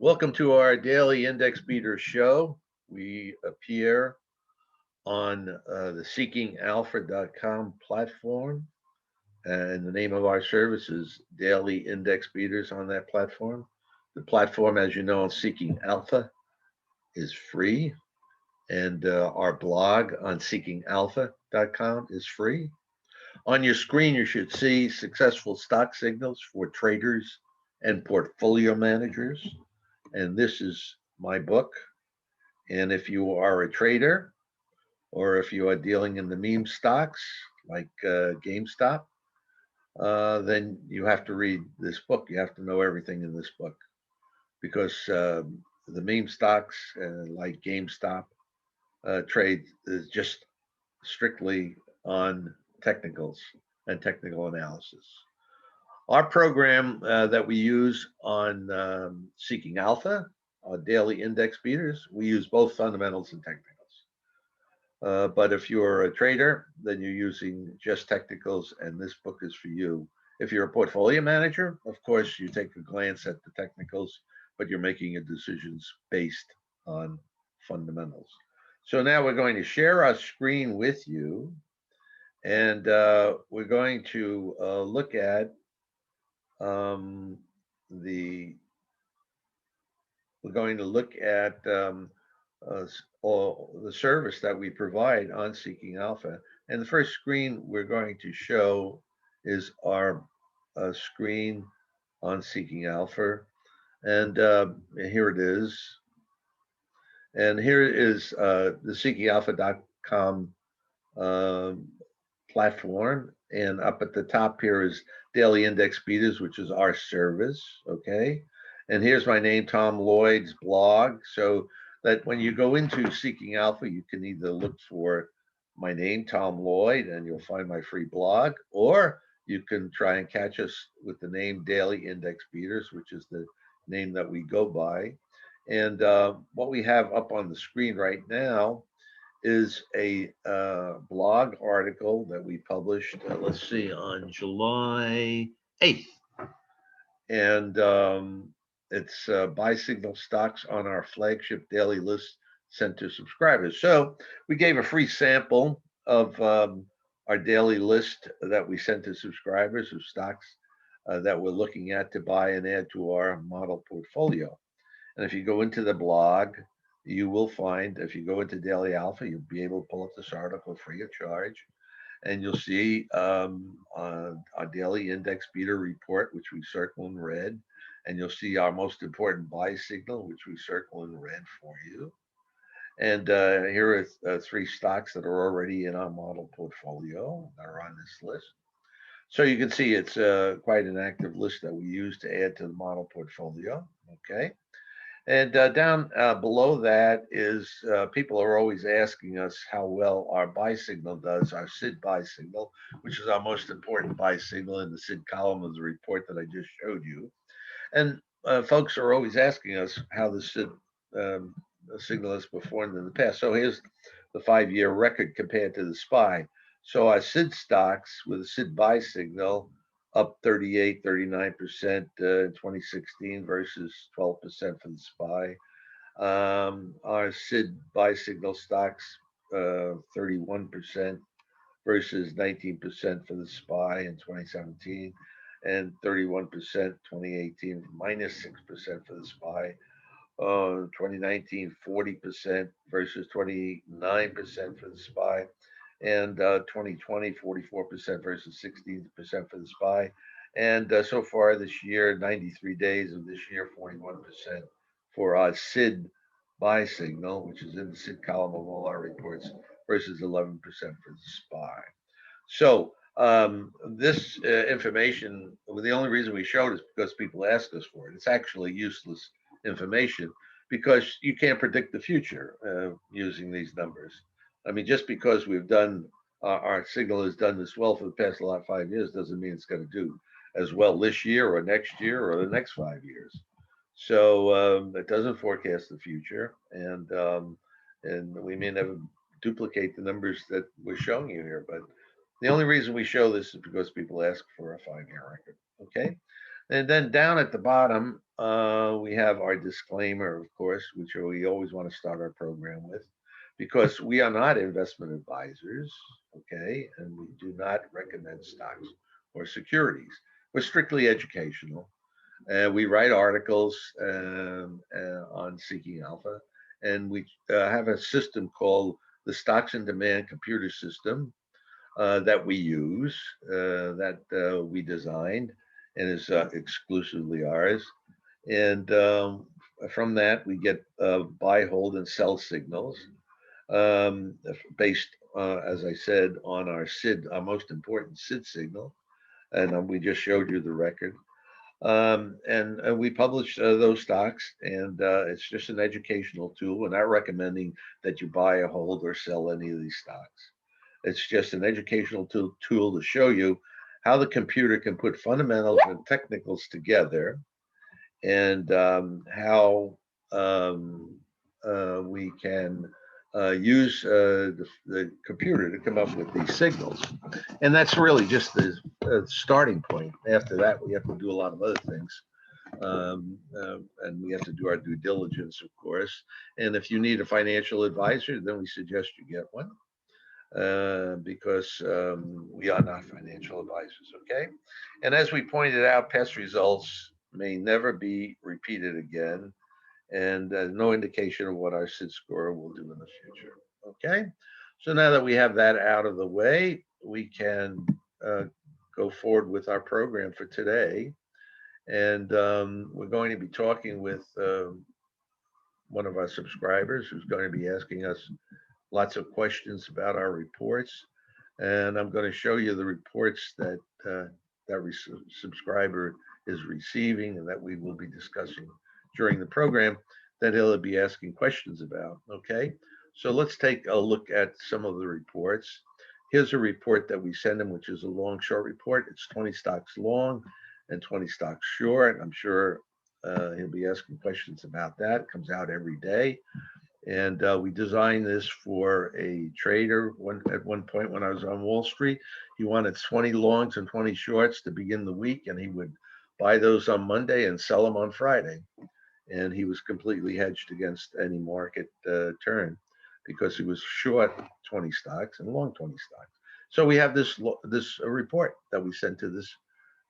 Welcome to our daily index beater show. We appear on the seekingalpha.com platform, and the name of our service is Daily Index Beaters on that platform. The platform, as you know, on Seeking Alpha is free, and our blog on seekingalpha.com is free. On your screen, you should see successful stock signals for traders and portfolio managers. And this is my book. And if you are a trader or if you are dealing in the meme stocks like GameStop, then you have to read this book. You have to know everything in this book because the meme stocks like GameStop trade is just strictly on technicals and technical analysis. Our program that we use on Seeking Alpha, daily index beaters, we use both fundamentals and technicals. But if you're a trader, then you're using just technicals, and this book is for you. If you're a portfolio manager, of course, you take a glance at the technicals, but you're making your decisions based on fundamentals. So now we're going to share our screen with you, and we're going to look at um, the we're going to look at all the service that we provide on Seeking Alpha. And the first screen we're going to show is our screen on Seeking Alpha. And here it is. And here is the seekingalpha.com platform. And up at the top here is Daily Index Beaters, which is our service. Okay. And here's my name, Tom Lloyd's blog. So that when you go into Seeking Alpha, you can either look for my name, Tom Lloyd, and you'll find my free blog, or you can try and catch us with the name Daily Index Beaters, which is the name that we go by. And what we have up on the screen right now is a blog article that we published, let's see, on July 8th. And it's buy signal stocks on our flagship daily list sent to subscribers. So we gave a free sample of our daily list that we sent to subscribers of stocks that we're looking at to buy and add to our model portfolio. And if you go into the blog, you will find, if you go into Daily Alpha, you'll be able to pull up this article free of charge. And you'll see our daily index beater report, which we circle in red. And you'll see our most important buy signal, which we circle in red for you. And here are three stocks that are already in our model portfolio that are on this list. So you can see it's quite an active list that we use to add to the model portfolio. Okay. And down below that is people are always asking us how well our buy signal does, our SID buy signal, which is our most important buy signal in the SID column of the report that I just showed you. And folks are always asking us how the SID signal has performed in the past. So here's the 5-year record compared to the SPY. So our SID stocks with a SID buy signal up 38, 39% in 2016 versus 12% for the SPY. Our SID buy signal stocks 31% versus 19% for the SPY in 2017 and 31% 2018, minus 6% for the SPY. 2019, 40% versus 29% for the SPY, and 2020, 44% versus 16% for the SPY. And so far this year, 93 days of this year, 41% for our SID buy signal, which is in the SID column of all our reports, versus 11% for the SPY. So this information, well, the only reason we showed it is because people asked us for it. It's actually useless information because you can't predict the future using these numbers. I mean, just because we've done our signal has done this well for the past 5 years doesn't mean it's going to do as well this year or next year or the next 5 years. So it doesn't forecast the future, and we may never duplicate the numbers that we're showing you here. But the only reason we show this is because people ask for a 5-year record. Okay, and then down at the bottom we have our disclaimer, of course, which we always want to start our program with, because we are not investment advisors, okay, and we do not recommend stocks or securities. We're strictly educational. We write articles on Seeking Alpha, and we have a system called the Stocks and Demand Computer System that we use, that we designed, and is exclusively ours. And from that, we get buy, hold, and sell signals based, as I said, on our SID, our most important SID signal. And we just showed you the record. And we publish those stocks, and it's just an educational tool. We're not recommending that you buy or hold or sell any of these stocks. It's just an educational tool to show you how the computer can put fundamentals and technicals together, and how um, we can use the computer to come up with these signals. And that's really just the starting point. After that, we have to do a lot of other things. And we have to do our due diligence, of course. And if you need a financial advisor, then we suggest you get one, because we are not financial advisors, okay? And as we pointed out, past results may never be repeated again, and no indication of what our SID score will do in the future, okay? So now that we have that out of the way, we can go forward with our program for today. And we're going to be talking with one of our subscribers who's going to be asking us lots of questions about our reports. And I'm going to show you the reports that subscriber is receiving and that we will be discussing during the program that he'll be asking questions about. Okay, so let's take a look at some of the reports. Here's a report that we send him, which is a long short report. It's 20 stocks long and 20 stocks short. I'm sure he'll be asking questions about that. It comes out every day. And we designed this for a trader. At one point when I was on Wall Street, he wanted 20 longs and 20 shorts to begin the week, and he would buy those on Monday and sell them on Friday. And he was completely hedged against any market turn because he was short 20 stocks and long 20 stocks. So we have this report that we sent to this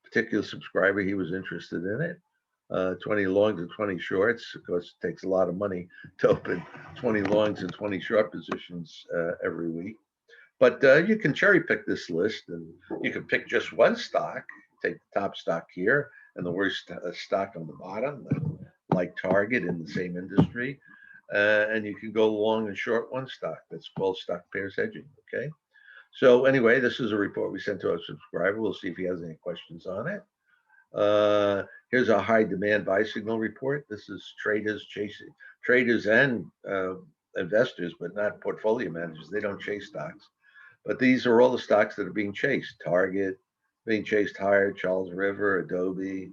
particular subscriber. He was interested in it. 20 longs and 20 shorts, because it takes a lot of money to open 20 longs and 20 short positions every week. But you can cherry pick this list, and you can pick just one stock, take the top stock here and the worst stock on the bottom, like Target in the same industry. And you can go long and short one stock. That's called stock pairs hedging. Okay. So anyway, this is a report we sent to our subscriber. We'll see if he has any questions on it. Here's a high demand buy signal report. This is traders and investors, but not portfolio managers. They don't chase stocks, but these are all the stocks that are being chased. Target being chased higher, Charles River, Adobe,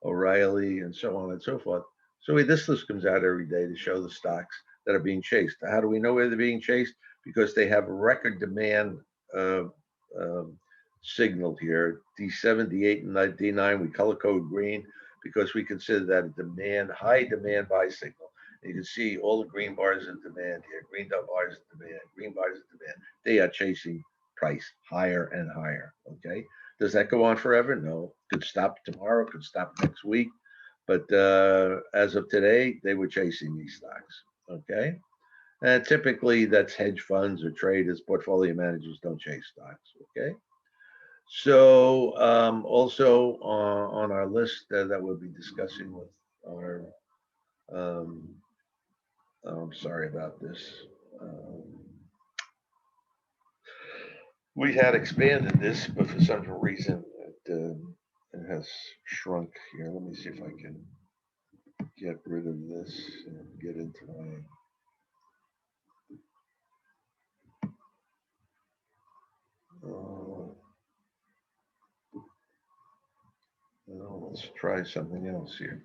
O'Reilly, and so on and so forth. So this list comes out every day to show the stocks that are being chased. How do we know where they're being chased? Because they have record demand uh, um, signaled here. D7, D8, and D9, we color code green because we consider that a high demand buy signal. And you can see all the green bars in demand here, green bars in demand, green bars in demand. They are chasing price higher and higher. Okay. Does that go on forever? No. Could stop tomorrow, could stop next week. But as of today, they were chasing these stocks. Okay. And typically that's hedge funds or traders, portfolio managers don't chase stocks. Okay. So also on our list that we'll be discussing with our, um, I'm sorry about this. Um, we had expanded this, but for some reason it has shrunk here. Let me see if I can get rid of this and get into my. Uh, let's try something else here.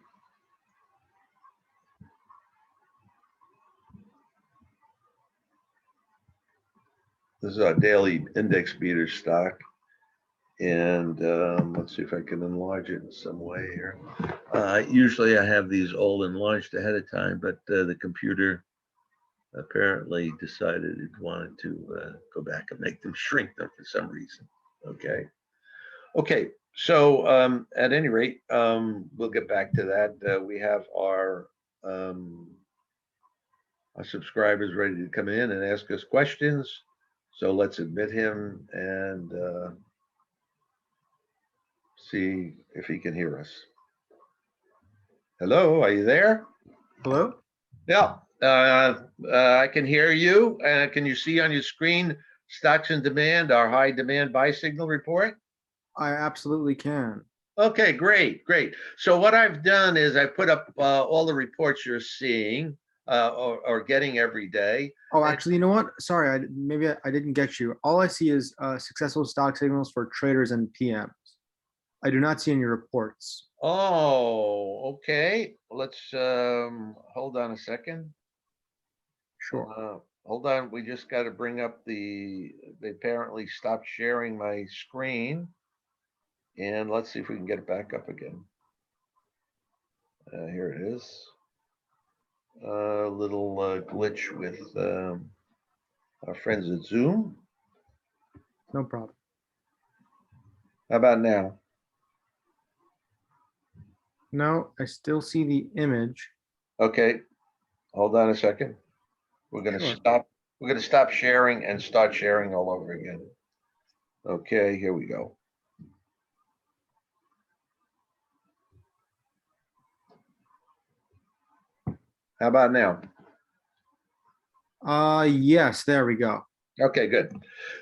This is our daily index beater stock, And let's see if I can enlarge it in some way here. Usually I have these all enlarged ahead of time, but the computer apparently decided it wanted to go back and make them shrink them for some reason. Okay. Okay. So at any rate, we'll get back to that. We have um, our subscribers ready to come in and ask us questions. So let's admit him and see if he can hear us. Hello, are you there? Hello? Yeah, I can hear you. Can you see on your screen stocks in demand, our high demand buy signal report? I absolutely can. Okay, great, great. So what I've done is I put up all the reports you're seeing or getting every day. Oh, And, actually, you know what? Sorry, maybe I didn't get you. All I see is successful stock signals for traders and PMs. I do not see any reports. oh, okay. Let's hold on a second. Sure. Hold on, we just got to bring up they apparently stopped sharing my screen. And let's see if we can get it back up again. Here it is. A little glitch with our friends at Zoom. No problem. How about now? No, I still see the image. Okay, hold on a second. We're gonna Sure. stop. We're gonna stop sharing and start sharing all over again. Okay, here we go. How about now? Yes, there we go. Okay, good.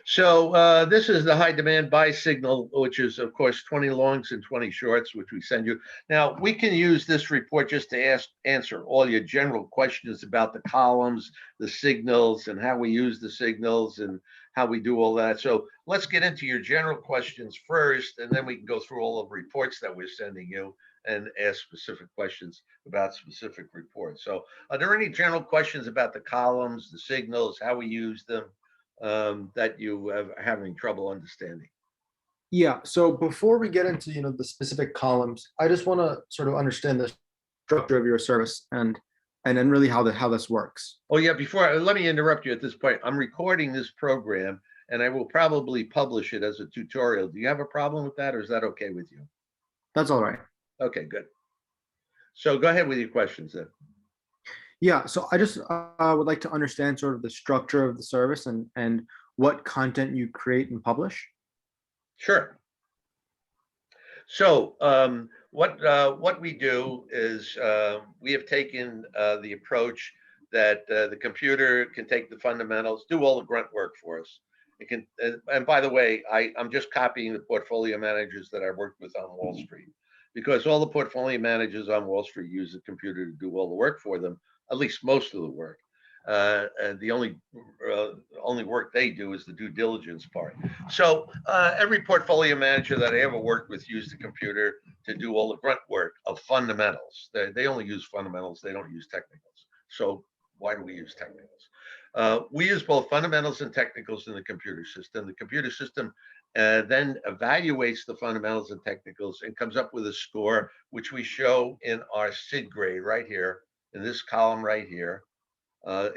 So this is the high demand buy signal, which is, of course, 20 longs and 20 shorts, which we send you. Now, we can use this report just to answer all your general questions about the columns, the signals, and how we use the signals and how we do all that. So let's get into your general questions first, and then we can go through all of the reports that we're sending you and ask specific questions about specific reports. So are there any general questions about the columns, the signals, how we use them? That you are having trouble understanding? Yeah, so before we get into, the specific columns, I just want to sort of understand the structure of your service and then really how this works. Oh yeah, before let me interrupt you at this point. I'm recording this program and I will probably publish it as a tutorial. Do you have a problem with that or is that okay with you? That's all right. Okay, good. So go ahead with your questions then. Yeah, so I just would like to understand sort of the structure of the service and what content you create and publish. Sure. So what we do is we have taken the approach that the computer can take the fundamentals, do all the grunt work for us. It can, and by the way, I'm just copying the portfolio managers that I worked with on Wall Street, because all the portfolio managers on Wall Street use the computer to do all the work for them, at least most of the work. And the only work they do is the due diligence part. So every portfolio manager that I ever worked with used the computer to do all the grunt work of fundamentals. They only use fundamentals. They don't use technicals. So why do we use technicals? We use both fundamentals and technicals in the computer system. The computer system then evaluates the fundamentals and technicals and comes up with a score, which we show in our SID grade right here, in this column right here.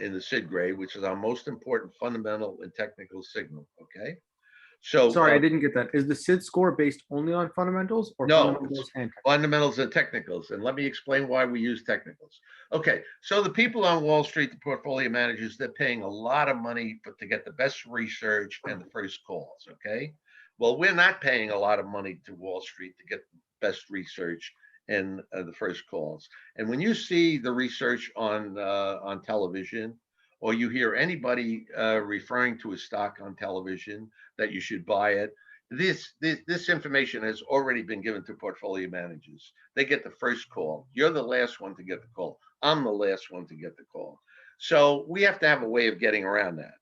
In the SID grade, which is our most important fundamental and technical signal. Okay. So Sorry, I didn't get that. Is the SID score based only on fundamentals or no, it's fundamentals and technicals? fundamentals and technicals. And let me explain why we use technicals. Okay. So the people on Wall Street, the portfolio managers, they're paying a lot of money to get the best research and the first calls. Okay. Well, we're not paying a lot of money to Wall Street to get the best research and the first calls. And when you see the research on television, or you hear anybody referring to a stock on television that you should buy it, this information has already been given to portfolio managers. They get the first call. You're the last one to get the call. I'm the last one to get the call. So we have to have a way of getting around that.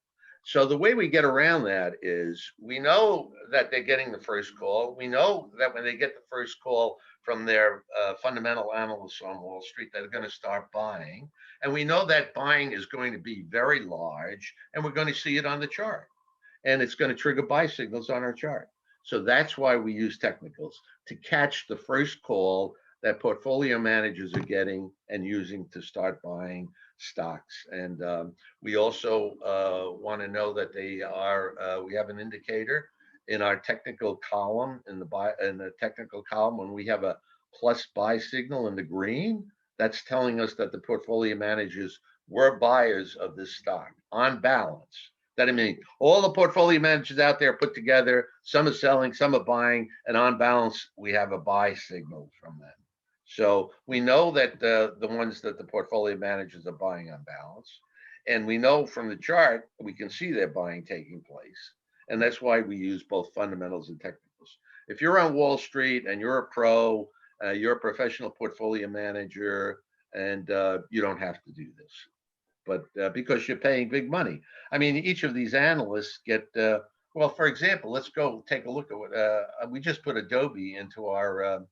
So the way we get around that is we know that they're getting the first call. We know that when they get the first call from their fundamental analysts on Wall Street, they're going to start buying. And we know that buying is going to be very large, and we're going to see it on the chart. And it's going to trigger buy signals on our chart. So that's why we use technicals, to catch the first call that portfolio managers are getting and using to start buying stocks. And we also want to know that they are, we have an indicator in our technical column, in the technical column, when we have a plus buy signal in the green, that's telling us that the portfolio managers were buyers of this stock on balance. That I mean, all the portfolio managers out there put together, some are selling, some are buying, and on balance, we have a buy signal from them. So we know that the ones that the portfolio managers are buying on balance, and we know from the chart, we can see their buying taking place. And that's why we use both fundamentals and technicals. If you're on Wall Street and you're a pro, you're a professional portfolio manager, and you don't have to do this. But because you're paying big money. I mean, each of these analysts get, well, for example, let's go take a look at what we just put Adobe into our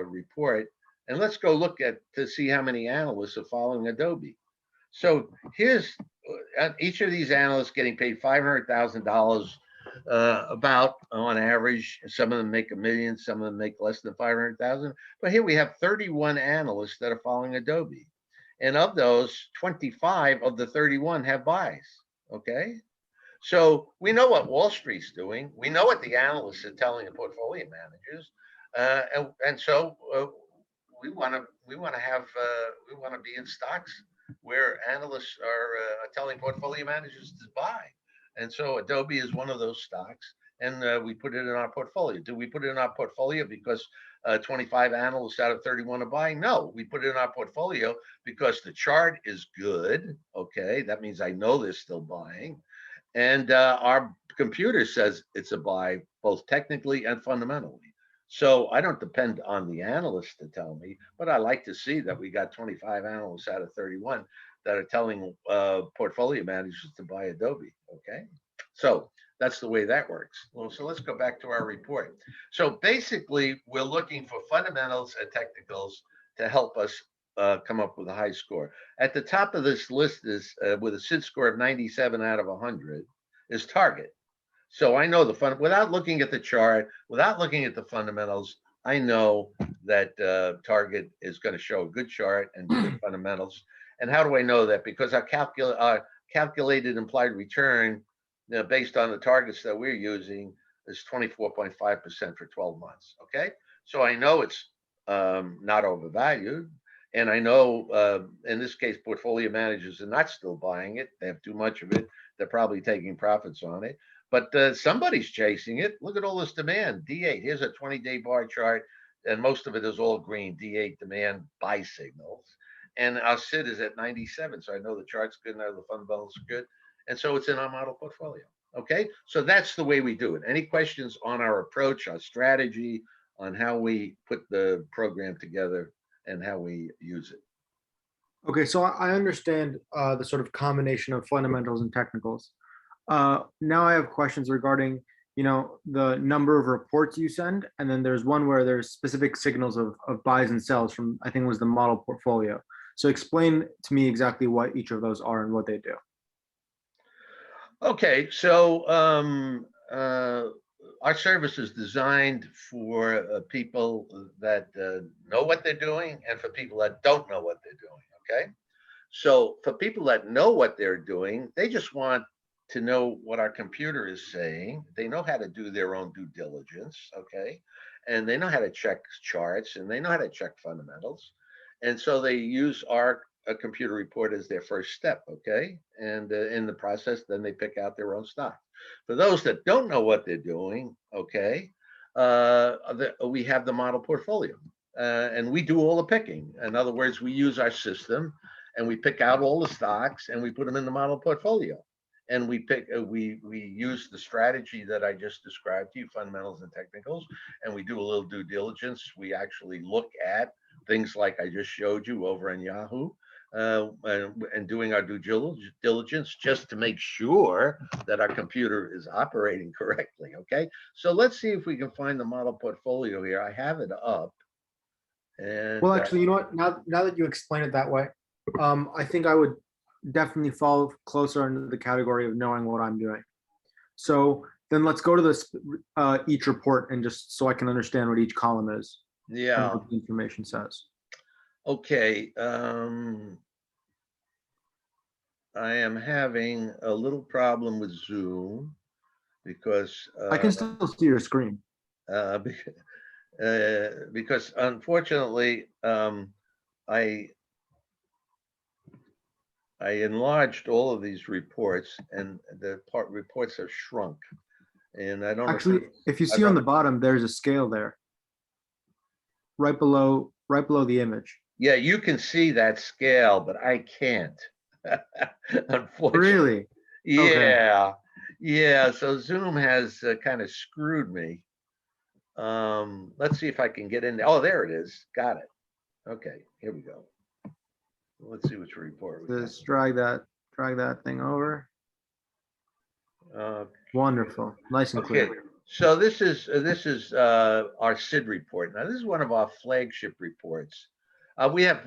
report, and let's go look at to see how many analysts are following Adobe. So here's each of these analysts getting paid $500,000 about on average. Some of them make $1 million, some of them make less than 500,000. But here we have 31 analysts that are following Adobe. And of those, 25 of the 31 have buys. Okay. So we know what Wall Street's doing. We know what the analysts are telling the portfolio managers. And so we want to be in stocks where analysts are telling portfolio managers to buy. And so Adobe is one of those stocks, and we put it in our portfolio. Do we put it in our portfolio because 25 analysts out of 31 are buying? No, we put it in our portfolio because the chart is good. Okay, that means I know they're still buying, and our computer says it's a buy both technically and fundamentally. So I don't depend on the analysts to tell me, but I like to see that we got 25 analysts out of 31 that are telling portfolio managers to buy Adobe. Okay, so that's the way that works. Well, so let's go back to our report. So basically, we're looking for fundamentals and technicals to help us come up with a high score. At the top of this list is with a SID score of 97 out of 100 is target. So I know the fun without looking at the chart, without looking at the fundamentals. I know that target is going to show a good chart and good fundamentals. And how do I know that? Because our calculated implied return, based on the targets that we're using, is 24.5% for 12 months. Okay, so I know it's not overvalued, and I know in this case portfolio managers are not still buying it. They have too much of it. They're probably taking profits on it. But somebody's chasing it. Look at all this demand. D8, here's a 20-day bar chart, and most of it is all green. D8 demand buy signals. And our SID is at 97. So I know the chart's good, and I know the fundamentals are good. And so it's in our model portfolio. Okay, so that's the way we do it. Any questions on our approach, our strategy, on how we put the program together and how we use it? Okay, so I understand the sort of combination of fundamentals and technicals. Now I have questions regarding, the number of reports you send, and then there's one where there's specific signals of buys and sells from, I think it was the model portfolio. So explain to me exactly what each of those are and what they do. Okay, so our service is designed for people that know what they're doing and for people that don't know what they're doing. Okay, so for people that know what they're doing, they just want to know what our computer is saying. They know how to do their own due diligence. Okay, and they know how to check charts and they know how to check fundamentals, and so they use our a computer report as their first step. Okay, and in the process, then they pick out their own stock. For those that don't know what they're doing, okay, we have the model portfolio, and we do all the picking. In other words, we use our system, and we pick out all the stocks, and we put them in the model portfolio. And we pick, we use the strategy that I just described to you, fundamentals and technicals, and we do a little due diligence. We actually look at things like I just showed you over in Yahoo, and doing our due diligence just to make sure that our computer is operating correctly. Okay, so let's see if we can find the model portfolio here. I have it up. And Well, actually, you know what? Now that you explain it that way, I think I would definitely fall closer into the category of knowing what I'm doing. So Then let's go to this each report and just so I can understand what each column is and Yeah, what the information says. okay. I am having a little problem with Zoom because I can still see your screen. uh, because unfortunately, I I enlarged all of these reports, and the reports have shrunk, and I don't know. Actually, if you I see on don't. the bottom, there's a scale there, right below the image. Yeah, you can see that scale, but I can't. Unfortunately. Really? Okay. Yeah, yeah. So Zoom has kind of screwed me. Let's see if I can get in there. Oh, there it is. Got it. Okay, here we go. Let's see which report we got. Just drag that thing over. Uh, Wonderful. Nice and okay, clear. so this is our SID report. Now, this is one of our flagship reports. We have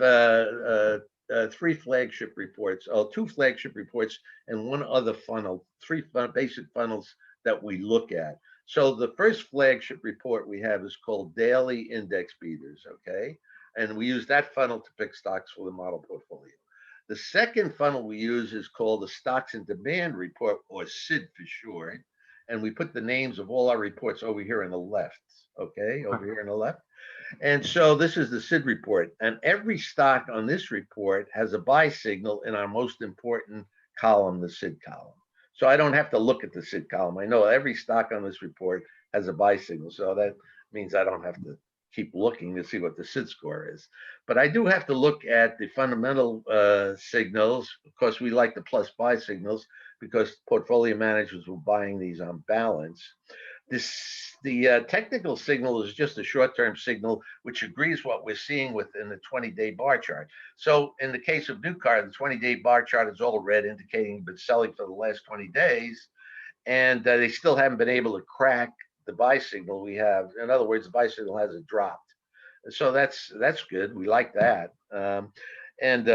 three flagship reports, two flagship reports, and one other funnel, basic funnels that we look at. So the first flagship report we have is called Daily Index Beaters, okay? And we use that funnel to pick stocks for the model portfolio. The second funnel we use is called the Stocks and Demand Report, or SID for short. And we put the names of all our reports over here on the left, okay? Over here on the left. And so this is the SID report. And every stock on this report has a buy signal in our most important column, the SID column. So I don't have to look at the SID column. I know every stock on this report has a buy signal. So that means I don't have to keep looking to see what the SID score is. But I do have to look at the fundamental signals. Of course, we like the plus buy signals because portfolio managers were buying these on balance. The technical signal is just a short-term signal which agrees what we're seeing within the 20-day bar chart. So in the case of New Car, the 20-day bar chart is all red, indicating been selling for the last 20 days, and they still haven't been able to crack the buy signal we have. In other words, the buy signal hasn't dropped. So that's good. We like that. And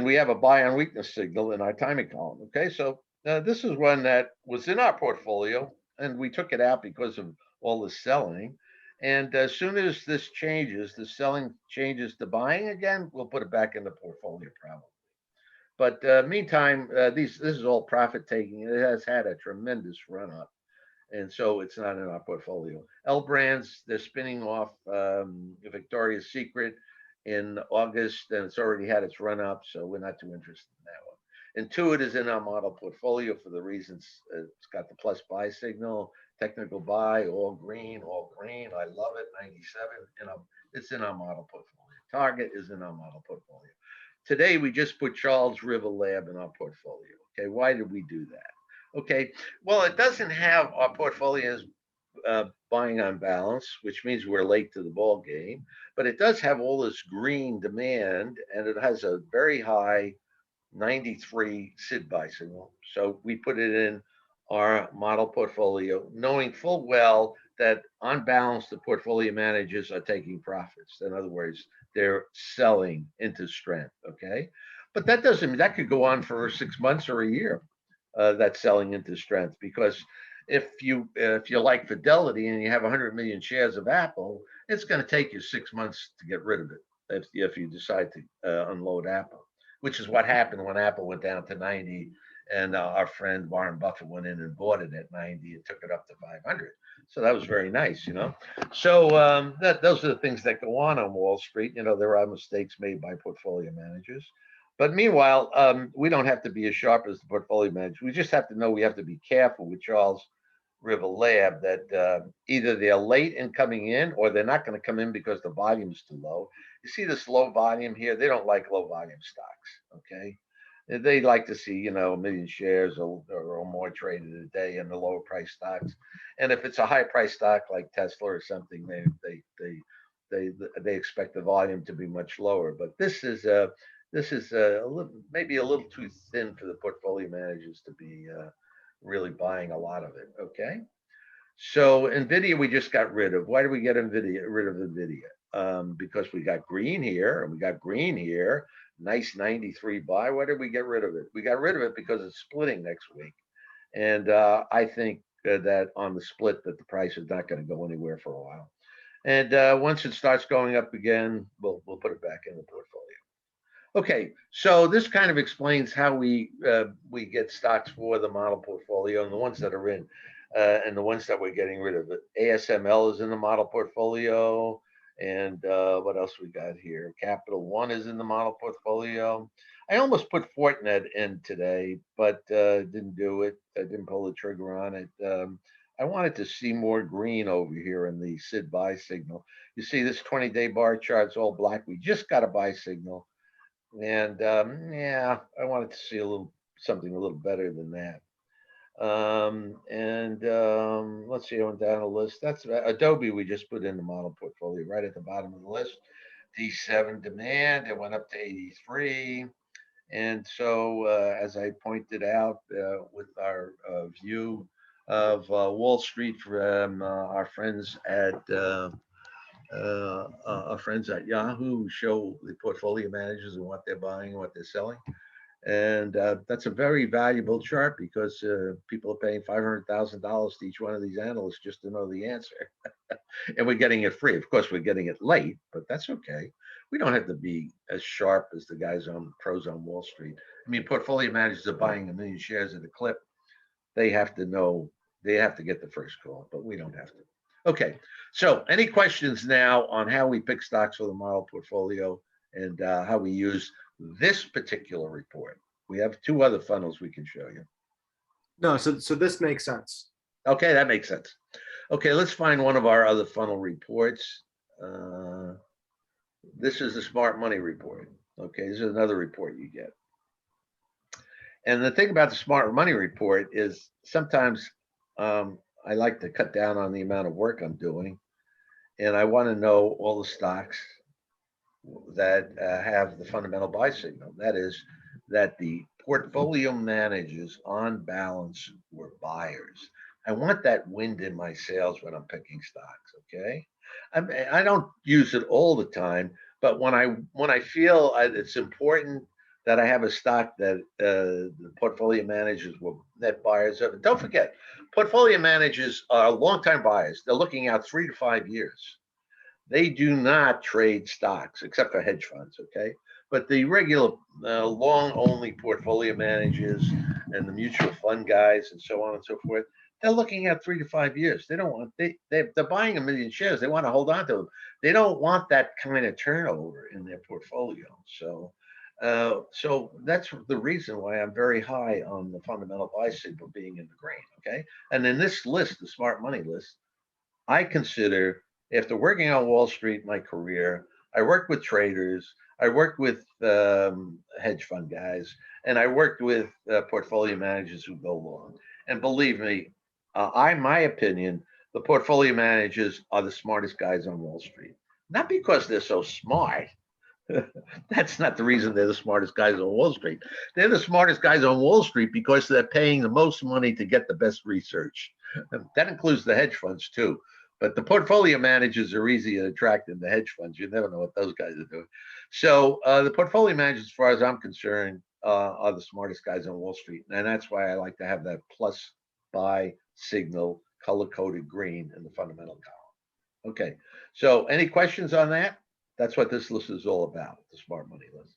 we have a buy on weakness signal in our timing column. Okay, so this is one that was in our portfolio, and we took it out because of all the selling. And as soon as this changes, the selling changes to buying again, we'll put it back in the portfolio probably. But meantime, this is all profit taking. It has had a tremendous run up, and so it's not in our portfolio. L Brands, they're spinning off Victoria's Secret in August, and it's already had its run up, so we're not too interested in that one. Intuit is in our model portfolio for the reasons it's got the plus buy signal, technical buy, all green, all green. I love it. 97, it's in our model portfolio. Target is in our model portfolio. Today, we just put Charles River Lab in our portfolio. Okay, why did we do that? Okay, well, it doesn't have our portfolios buying on balance, which means we're late to the ball game, but it does have all this green demand, and it has a very high 93 SID buy signal. So we put it in our model portfolio, knowing full well that on balance, the portfolio managers are taking profits. In other words, they're selling into strength. Okay. But that doesn't mean that could go on for 6 months or a year, that selling into strength, because if you like Fidelity and you have 100 million shares of Apple, it's going to take you 6 months to get rid of it if you decide to unload Apple, which is what happened when Apple went down to 90, and our friend Warren Buffett went in and bought it at 90 and took it up to 500. So that was very nice, you know. So those are the things that go on Wall Street. You know, there are mistakes made by portfolio managers. But meanwhile, we don't have to be as sharp as the portfolio manager. We just have to know we have to be careful with Charles River Lab that either they're late in coming in or they're not going to come in because the volume is too low. You see this low volume here? They don't like low volume stocks. Okay. They like to see, you know, a million shares or more traded a day in the lower price stocks. And if it's a high price stock like Tesla or something, they expect the volume to be much lower. But this is a little, maybe a little too thin for the portfolio managers to be really buying a lot of it. Okay. So NVIDIA, we just got rid of. Why did we get rid of NVIDIA? Because we got green here and we got green here. Nice 93 buy. Why did we get rid of it? We got rid of it because it's splitting next week. And I think that on the split that the price is not going to go anywhere for a while. And once it starts going up again, we'll put it back in the portfolio. Okay, so this kind of explains how we get stocks for the model portfolio and the ones that are in, and the ones that we're getting rid of. ASML is in the model portfolio, and what else we got here? Capital One is in the model portfolio. I almost put Fortinet in today, but didn't do it. I didn't pull the trigger on it. I wanted to see more green over here in the SID buy signal. You see this 20-day bar chart's all black. We just got a buy signal. And yeah, I wanted to see a little something a little better than that. Let's see, I went down the list. That's Adobe. We just put in the model portfolio right at the bottom of the list. D7 demand. It went up to 83. And so, as I pointed out, with our view of Wall Street from our friends at our friends at Yahoo who show the portfolio managers and what they're buying and what they're selling. And that's a very valuable chart because people are paying $500,000 to each one of these analysts just to know the answer. And we're getting it free. Of course, we're getting it late, but that's okay. We don't have to be as sharp as the guys on pros on Wall Street. I mean, portfolio managers are buying a million shares at a clip. They have to know, they have to get the first call, but we don't have to. Okay, so any questions now on how we pick stocks for the model portfolio and how we use this particular report? We have two other funnels we can show you. No, so this makes sense. Okay, that makes sense. Okay, let's find one of our other funnel reports. This is the smart money report. Okay, this is another report you get. And the thing about the smart money report is sometimes I like to cut down on the amount of work I'm doing, and I want to know all the stocks that have the fundamental buy signal. That is, that the portfolio managers on balance were buyers. I want that wind in my sails when I'm picking stocks. Okay, I don't use it all the time, but when I feel it's important that I have a stock that the portfolio managers were net buyers of. And don't forget, portfolio managers are longtime buyers. They're looking out 3 to 5 years. They do not trade stocks except for hedge funds, okay? But the regular long only portfolio managers and the mutual fund guys and so on and so forth, they're looking at 3 to 5 years. They don't want they're buying a million shares. They want to hold on to them. They don't want that kind of turnover in their portfolio. So that's the reason why I'm very high on the fundamental buy signal being in the green. Okay, and in this list, the smart money list, I consider, after working on Wall Street my career, I worked with traders, I worked with hedge fund guys, and I worked with portfolio managers who go long. And believe me, my opinion, the portfolio managers are the smartest guys on Wall Street. Not because they're so smart. That's not the reason they're the smartest guys on Wall Street. They're the smartest guys on Wall Street because they're paying the most money to get the best research. That includes the hedge funds too. But the portfolio managers are easier to attract than the hedge funds. You never know what those guys are doing. So the portfolio managers, as far as I'm concerned, are the smartest guys on Wall Street. And that's why I like to have that plus buy signal color-coded green in the fundamental column. Okay, so any questions on that? That's what this list is all about, the smart money list.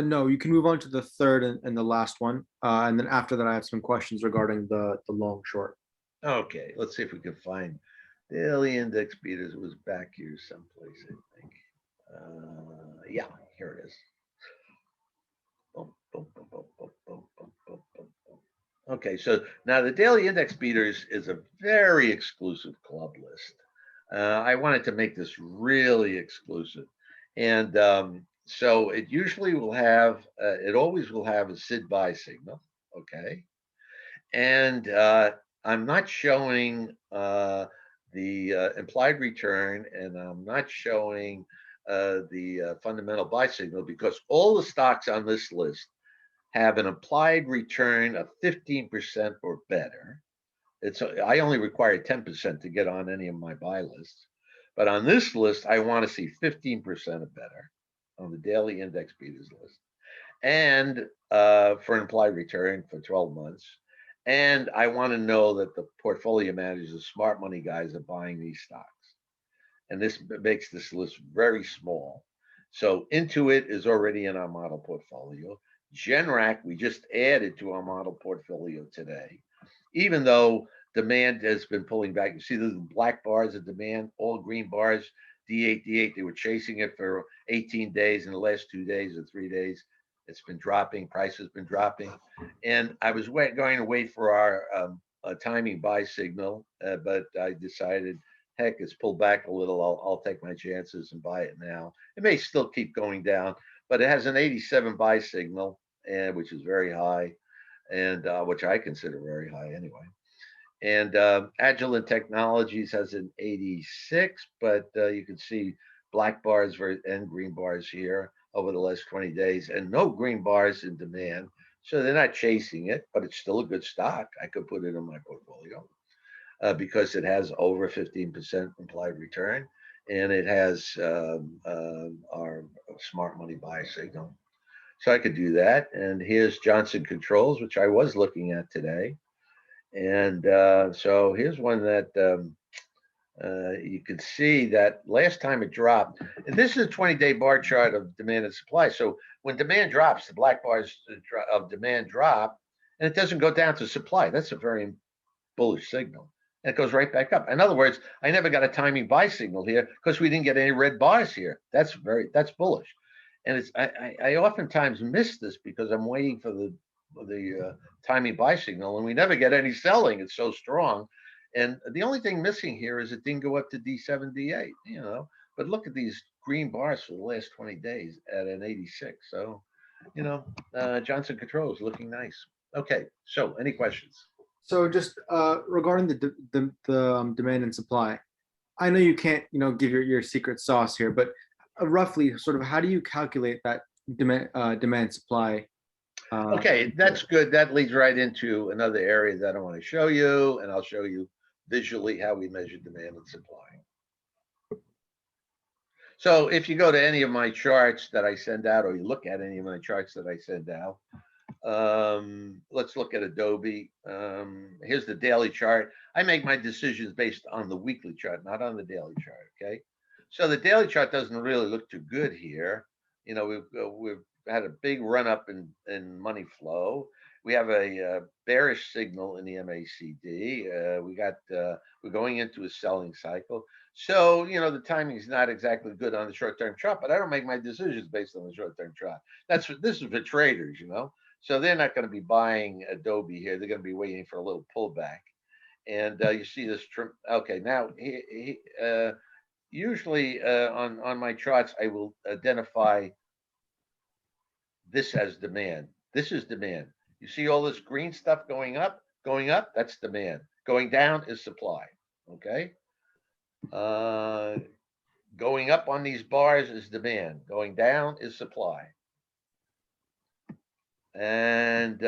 No, you can move on to the third and the last one. And then after that, I have some questions regarding the long short. Okay, let's see if we can find daily index beaters. It was back here someplace, I think. Yeah, here it is. Boom, boom, boom, boom, boom, boom, boom, boom, boom, boom. Okay, so now the daily index beaters is a very exclusive club list. I wanted to make this really exclusive. And so it usually will have, it always will have a SID buy signal. Okay. And I'm not showing the implied return, and I'm not showing the fundamental buy signal because all the stocks on this list have an implied return of 15% or better. I only require 10% to get on any of my buy lists. But on this list, I want to see 15% or better on the daily index beaters list. And for an implied return for 12 months. And I want to know that the portfolio managers, the smart money guys, are buying these stocks. And this makes this list very small. So Intuit is already in our model portfolio. Generac, we just added to our model portfolio today, even though demand has been pulling back. You see the black bars of demand, all green bars, D8, D8. They were chasing it for 18 days. In the last 2 days or 3 days, it's been dropping. Price has been dropping. And I was going to wait for our timing buy signal, but I decided, heck, it's pulled back a little. I'll take my chances and buy it now. It may still keep going down, but it has an 87 buy signal, and which is very high, and which I consider very high anyway. And Agilent Technologies has an 86, but you can see black bars and green bars here over the last 20 days, and no green bars in demand. So they're not chasing it, but it's still a good stock. I could put it in my portfolio because it has over 15% implied return, and it has our smart money buy signal. So I could do that. And here's Johnson Controls, which I was looking at today. And so here's one that you can see that last time it dropped. And this is a 20-day bar chart of demand and supply. So when demand drops, the black bars of demand drop, and it doesn't go down to supply. That's a very bullish signal. And it goes right back up. In other words, I never got a timing buy signal here because we didn't get any red bars here. That's bullish. And I oftentimes miss this because I'm waiting for the timing buy signal, and we never get any selling. It's so strong. And the only thing missing here is it didn't go up to D7, D8, But look at these green bars for the last 20 days at an 86. So, Johnson Controls looking nice. Okay, so any questions? So just regarding the demand and supply, I know you can't, give your secret sauce here, but roughly sort of how do you calculate that demand supply? Okay, that's good. That leads right into another area that I want to show you, and I'll show you visually how we measure demand and supply. So if you go to any of my charts that I send out, or you look at any of my charts that I send out, let's look at Adobe. Here's the daily chart. I make my decisions based on the weekly chart, not on the daily chart. Okay, so the daily chart doesn't really look too good here. We've had a big run up in money flow. We have a bearish signal in the MACD. We're going into a selling cycle. So, the timing is not exactly good on the short-term chart, but I don't make my decisions based on the short-term chart. This is for traders, So they're not going to be buying Adobe here. They're going to be waiting for a little pullback. And you see this trim. Okay, now usually on my charts, I will identify this as demand. This is demand. You see all this green stuff going up, that's demand. Going down is supply. Okay. Going up on these bars is demand. Going down is supply. And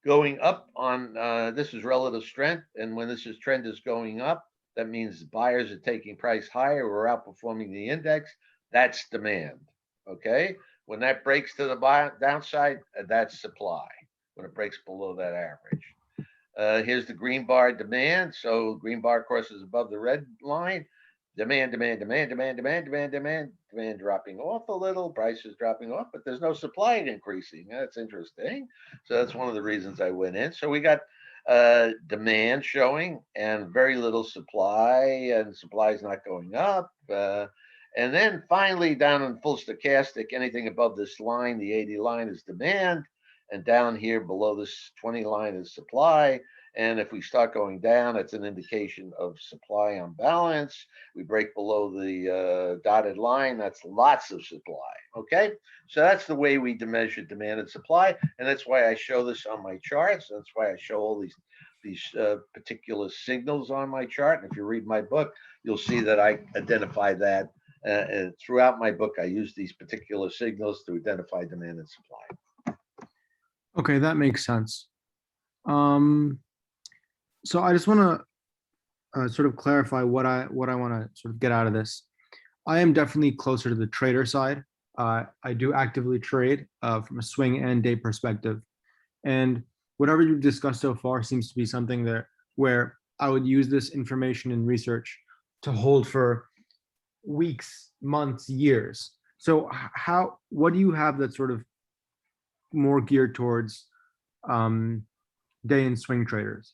going up on this is relative strength. And when this trend is going up, that means buyers are taking price higher. We're outperforming the index. That's demand. Okay. When that breaks to the downside, that's supply. When it breaks below that average. Here's the green bar demand. So green bar crosses above the red line. Demand dropping off a little, prices dropping off, but there's no supply increasing. That's interesting. So that's one of the reasons I went in. So we got demand showing and very little supply, and supply is not going up. And then finally, down in full stochastic, anything above this line, the 80 line, is demand. And down here below this 20 line is supply. And if we start going down, it's an indication of supply on balance. We break below the dotted line, that's lots of supply. Okay, so that's the way we measure demand and supply. And that's why I show this on my charts. That's why I show all these particular signals on my chart. And if you read my book, you'll see that I identify that. And throughout my book, I use these particular signals to identify demand and supply. Okay, that makes sense. So I just want to sort of clarify what I want to sort of get out of this. I am definitely closer to the trader side. I do actively trade from a swing and day perspective. And whatever you've discussed so far seems to be something that where I would use this information and research to hold for weeks, months, years. So how what do you have that's sort of more geared towards um, day and swing traders?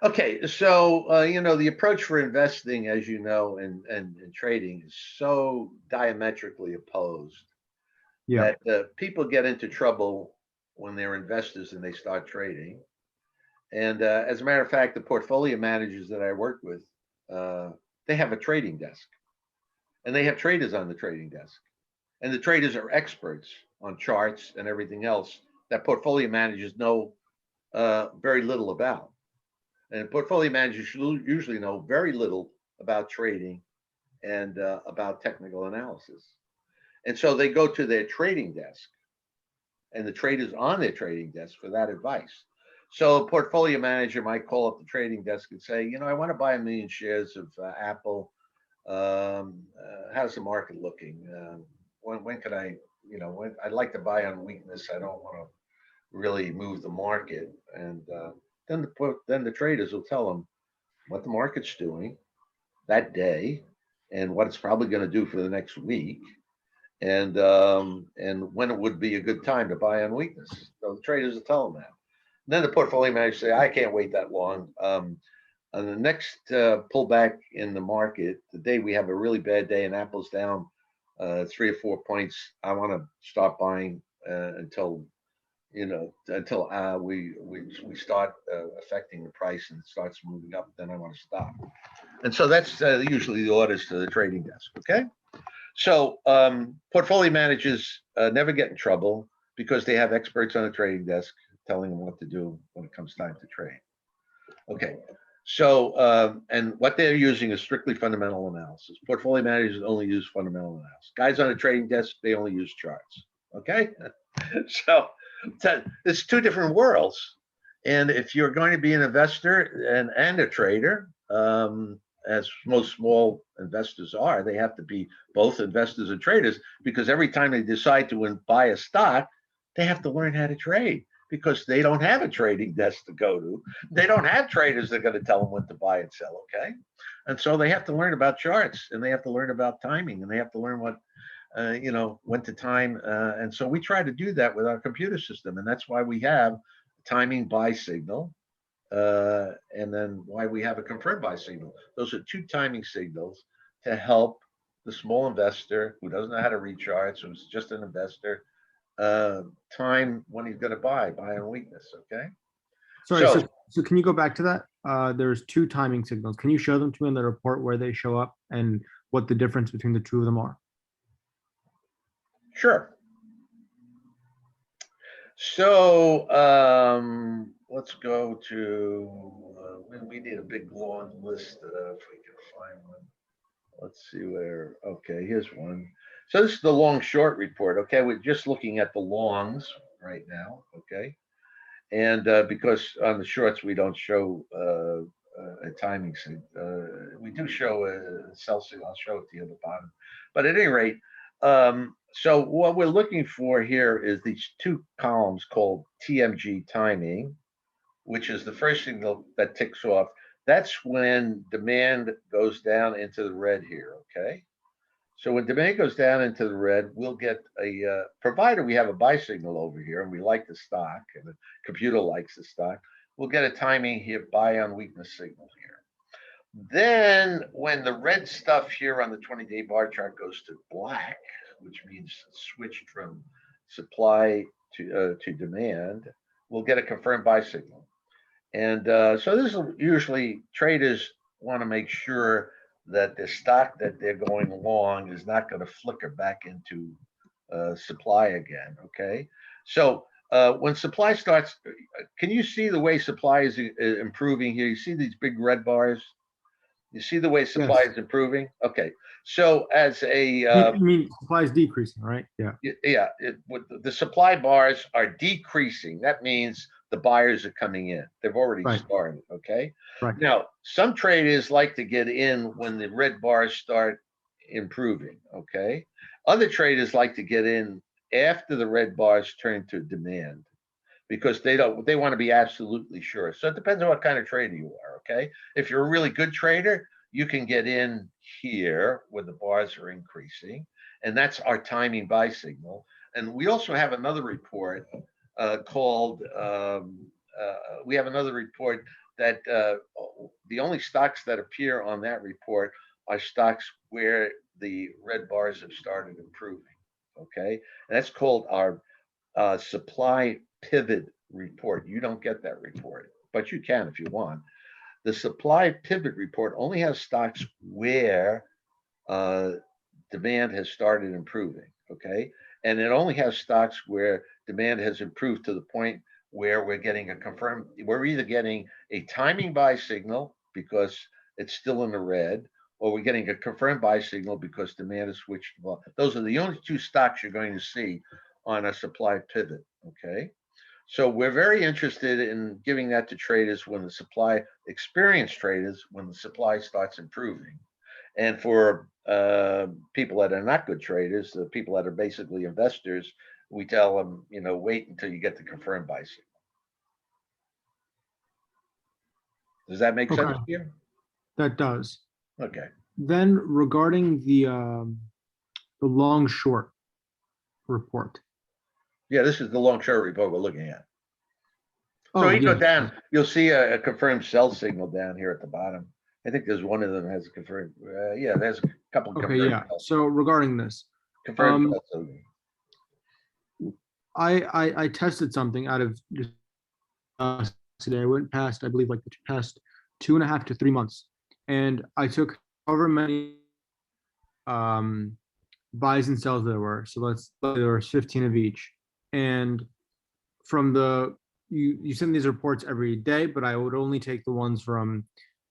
Okay, so the approach for investing, as you know, and trading is so diametrically opposed Yeah. that people get into trouble when they're investors and they start trading. And as a matter of fact, the portfolio managers that I work with, uh, they have a trading desk, and they have traders on the trading desk, and the traders are experts on charts and everything else that portfolio managers know very little about. And portfolio managers usually know very little about trading and about technical analysis. And so they go to their trading desk and the traders on their trading desk for that advice. So a portfolio manager might call up the trading desk and say, I want to buy 1 million shares of Apple. How's the market looking? When could I, I'd like to buy on weakness. I don't want to really move the market. And then the traders will tell them what the market's doing that day and what it's probably going to do for the next week, and when it would be a good time to buy on weakness. So the traders will tell them that. And then the portfolio manager say, I can't wait that long. On the next pullback in the market, the day we have a really bad day and Apple's down 3 or 4 points, I want to start buying until we start affecting the price and it starts moving up. Then I want to stop. And so that's usually the orders to the trading desk. Okay. So portfolio managers never get in trouble because they have experts on the trading desk telling them what to do when it comes time to trade. Okay. So and what they're using is strictly fundamental analysis. Portfolio managers only use fundamental analysis. Guys on the trading desk, they only use charts. Okay. So it's two different worlds. And if you're going to be an investor and a trader, as most small investors are, they have to be both investors and traders because every time they decide to buy a stock, they have to learn how to trade because they don't have a trading desk to go to. They don't have traders that are going to tell them when to buy and sell. Okay. And so they have to learn about charts and they have to learn about timing and they have to learn when to time. And so we try to do that with our computer system. And that's why we have timing buy signal. And then why we have a confirmed buy signal. Those are two timing signals to help the small investor who doesn't know how to read charts, who's just an investor, time when he's going to buy on weakness. Okay. Sorry, so can you go back to that? There's two timing signals. Can you show them to me in the report where they show up and what the difference between the two of them are? Sure. So let's go to, we need a big long list if we can find one. Let's see where, okay, here's one. So this is the long short report. Okay, we're just looking at the longs right now. Okay. And because on the shorts, we don't show a timing thing. We do show a sell signal. I'll show it to you at the bottom. But at any rate, so what we're looking for here is these two columns called TMG timing, which is the first signal that ticks off. That's when demand goes down into the red here. Okay. So when demand goes down into the red, we'll get a provider. We have a buy signal over here, and we like the stock, and the computer likes the stock. We'll get a timing here, buy on weakness signal here. Then when the red stuff here on the 20-day bar chart goes to black, which means switched from supply to demand, we'll get a confirmed buy signal. And so this is usually traders want to make sure that the stock that they're going long is not going to flicker back into supply again. Okay. So when supply starts, can you see the way supply is improving here? You see these big red bars? You see the way supply Yes. is improving? Okay. So as a You mean supply is decreasing, right? Yeah. yeah, the supply bars are decreasing. That means the buyers are coming in. They've already Right. started. Okay. Right. Now, some traders like to get in when the red bars start improving. Okay. Other traders like to get in after the red bars turn to demand, because they want to be absolutely sure. So it depends on what kind of trader you are. Okay. If you're a really good trader, you can get in here where the bars are increasing, and that's our timing buy signal. And we also have another report called, we have another report that the only stocks that appear on that report are stocks where the red bars have started improving. Okay. And that's called our supply pivot report. You don't get that report, but you can if you want. The supply pivot report only has stocks where uh, demand has started improving. Okay. And it only has stocks where demand has improved to the point where we're either getting a timing buy signal because it's still in the red, or we're getting a confirmed buy signal because demand has switched. Those are the only two stocks you're going to see on a supply pivot. Okay. So we're very interested in giving that to traders when the supply, experienced traders, when the supply starts improving. And for people that are not good traders, the people that are basically investors, we tell them, wait until you get the confirmed buy signal. Does that make sense Okay, to you? that does. Okay. Then regarding the long short report. Yeah, this is the long short report we're looking at. So Oh, you go yes. down, you'll see a confirmed sell signal down here at the bottom. I think there's one of them has a confirmed. Yeah, there's a couple Okay, confirmed. yeah. So regarding this, Confirmed. um, I tested something out of today. I went past, I believe, like the past 2.5 to 3 months, and I took however many um buys and sells there were. So there was 15 of each, and from you send these reports every day, but I would only take the ones from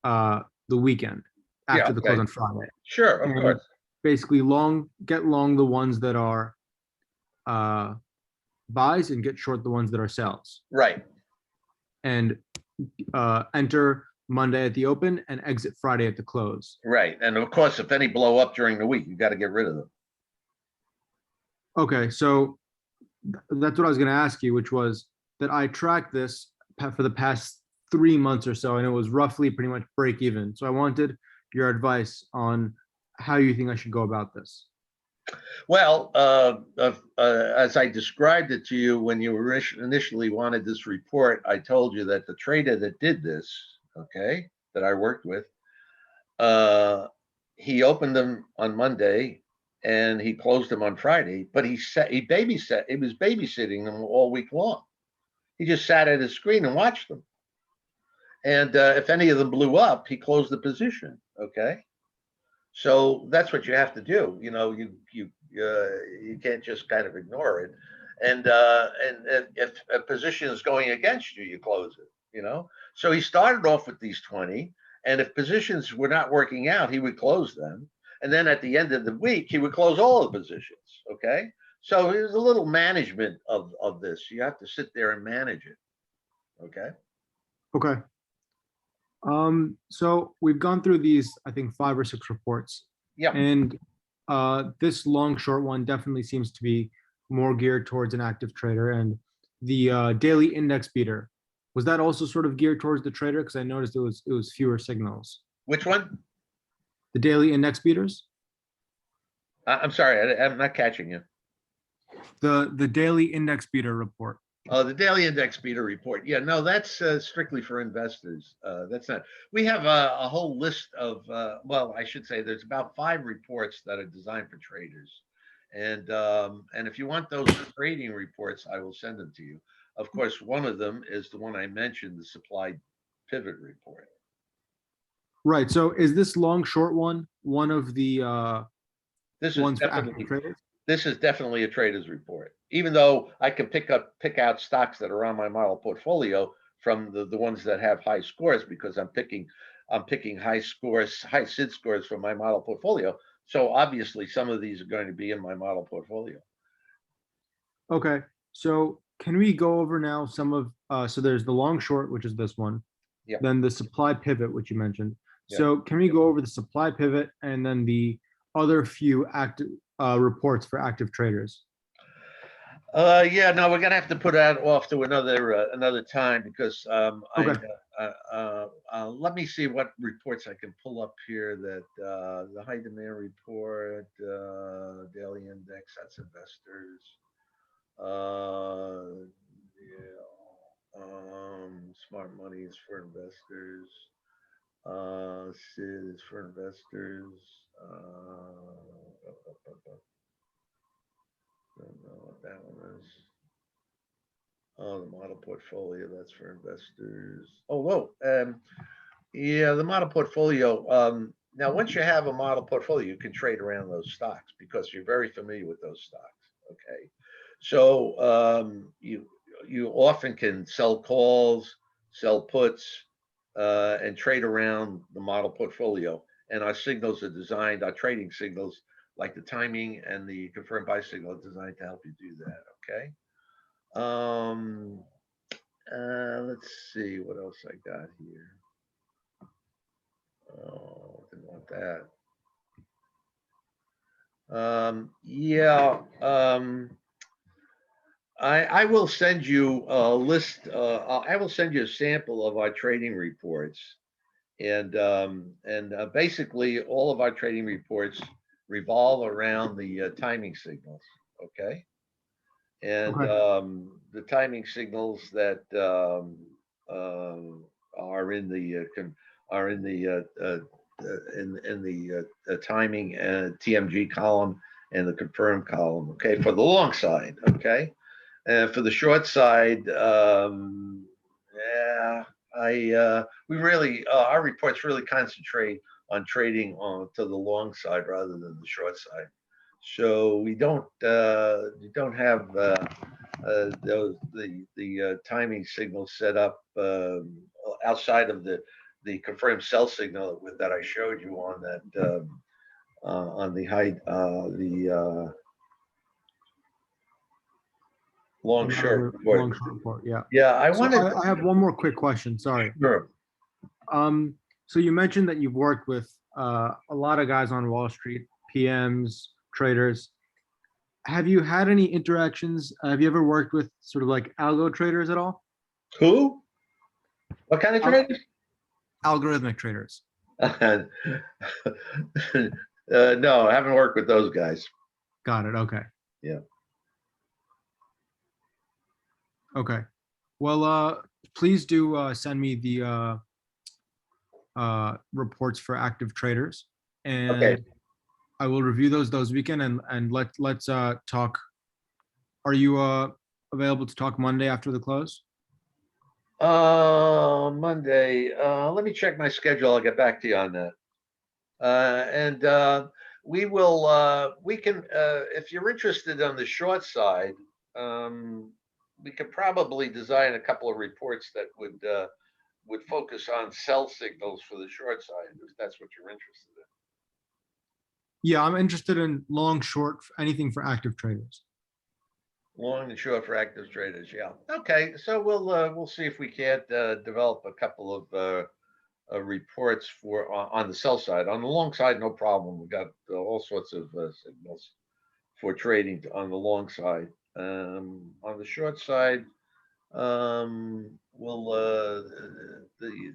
the weekend Yeah. after the close Okay. on Friday, Sure. Of and course. basically get long the ones that are uh, buys and get short the ones that are sells, Right. and enter Monday at the open and exit Friday at the close. Right. And of course, if any blow up during the week, you got to get rid of them. Okay, so that's what I was going to ask you, which was that I tracked this for the past 3 months or so, and it was roughly pretty much break even. So I wanted your advice on how you think I should go about this. Well, as I described it to you when you initially wanted this report, I told you that the trader that did this, okay, that I worked with, uh, he opened them on Monday and he closed them on Friday, but he was babysitting them all week long. He just sat at his screen and watched them. And if any of them blew up, he closed the position. Okay. So that's what you have to do. You can't just kind of ignore it. And if a position is going against you, you close it. So he started off with these 20, and if positions were not working out, he would close them. And then at the end of the week, he would close all the positions. Okay. So there's a little management of this. You have to sit there and manage it. Okay. Okay. So we've gone through these, I think, 5 or 6 reports, Yeah. and this long short one definitely seems to be more geared towards an active trader. And the daily index beater, was that also sort of geared towards the trader? Because I noticed it was fewer signals. Which one? The daily index beaters, I'm sorry, I'm not catching you. the daily index beater report. Oh, the daily index beta report. Yeah, no, that's strictly for investors. That's not. We have a whole list of. Well, I should say there's about 5 reports that are designed for traders, and if you want those trading reports, I will send them to you. Of course, one of them is the one I mentioned, the supply pivot report. Right. So is this long short one of the This is ones for active definitely traders? this is definitely a trader's report. Even though I can pick out stocks that are on my model portfolio from the ones that have high scores, because I'm picking high scores, high SID scores from my model portfolio. So obviously some of these are going to be in my model portfolio. Okay. So can we go over now some of so there's the long short, which is this one, Yeah. then the supply pivot, which you mentioned. Yeah. So can we go over the supply pivot and then the other few active reports for active traders? Yeah, no, we're gonna have to put that off to another time because Okay. let me see what reports I can pull up here that the high demand report, daily index, that's investors. Yeah, smart money is for investors. SID is for investors. Don't know what that one is. Oh, the model portfolio, that's for investors. Oh, whoa. Yeah, the model portfolio. Now, once you have a model portfolio, you can trade around those stocks because you're very familiar with those stocks. Okay. So you often can sell calls, sell puts, and trade around the model portfolio. And our signals are designed, our trading signals, like the timing and the confirmed buy signal, are designed to help you do that. Okay. Um, let's see what else I got here. Oh, didn't want that. Yeah. I will send you a list. I will send you a sample of our trading reports, and basically all of our trading reports revolve around the timing signals. Okay. And Okay. the timing signals that are in the are in the in the timing TMG column and the confirmed column. Okay, for the long side. Okay, and for the short side, yeah, I we really our reports really concentrate on trading on to the long side rather than the short side. So we don't have those the timing signals set up outside of the confirmed sell signal that I showed you on that on the height the long short report. Long short report. Yeah. Yeah, I So wanted I have one more quick question. Sorry. sure. So you mentioned that you've worked with a lot of guys on Wall Street, PMs, traders. Have you had any interactions? Have you ever worked with sort of like algo traders at all? Who? What kind of Al- traders? Algorithmic traders. No, I haven't worked with those guys. Got it. Okay. Yeah. Okay. Well, please do send me the reports for active traders, Okay. and I will review those weekend and let's talk. Are you available to talk Monday after the close? Monday. Let me check my schedule. I'll get back to you on that. And we can, if you're interested on the short side, um, we could probably design a couple of reports that would focus on sell signals for the short side, if that's what you're interested Yeah, I'm interested in long, short, anything for active traders. in. Long and short for active traders, yeah. Okay, so we'll see if we can't develop a couple of reports for on the sell side. On the long side, no problem. We got all sorts of signals for trading on the long side. On the short side, we'll the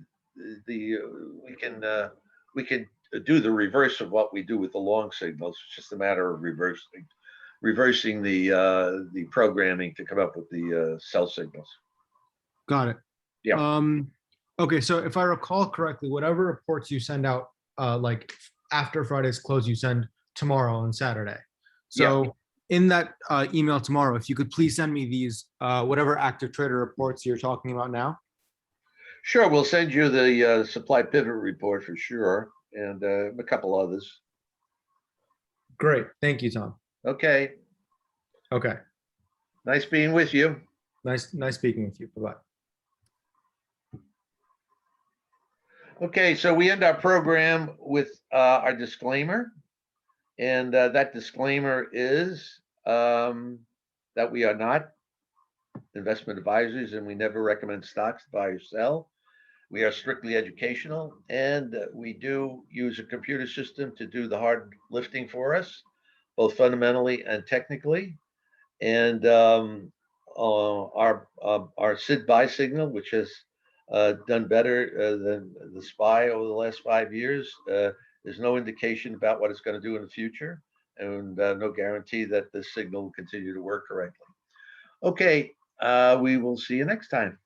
we can do the reverse of what we do with the long signals. It's just a matter of reversing the programming to come up with the sell signals. Got it. Yeah. Okay, so if I recall correctly, whatever reports you send out, like after Friday's close, you send tomorrow and Saturday. Yeah. So in that email tomorrow, if you could please send me these whatever active trader reports you're talking about now. Sure, we'll send you the supply pivot report for sure, and a couple others. Great, thank you, Tom. Okay, Okay, nice being with you. nice speaking with you. Bye bye. Okay, so we end our program with our disclaimer, and that disclaimer is that we are not investment advisors and we never recommend stocks to buy or sell. We are strictly educational, and we do use a computer system to do the hard lifting for us, both fundamentally and technically. And our SID buy signal, which has done better than the SPY over the last 5 years, there's no indication about what it's going to do in the future, and no guarantee that this signal will continue to work correctly. Okay, we will see you next time.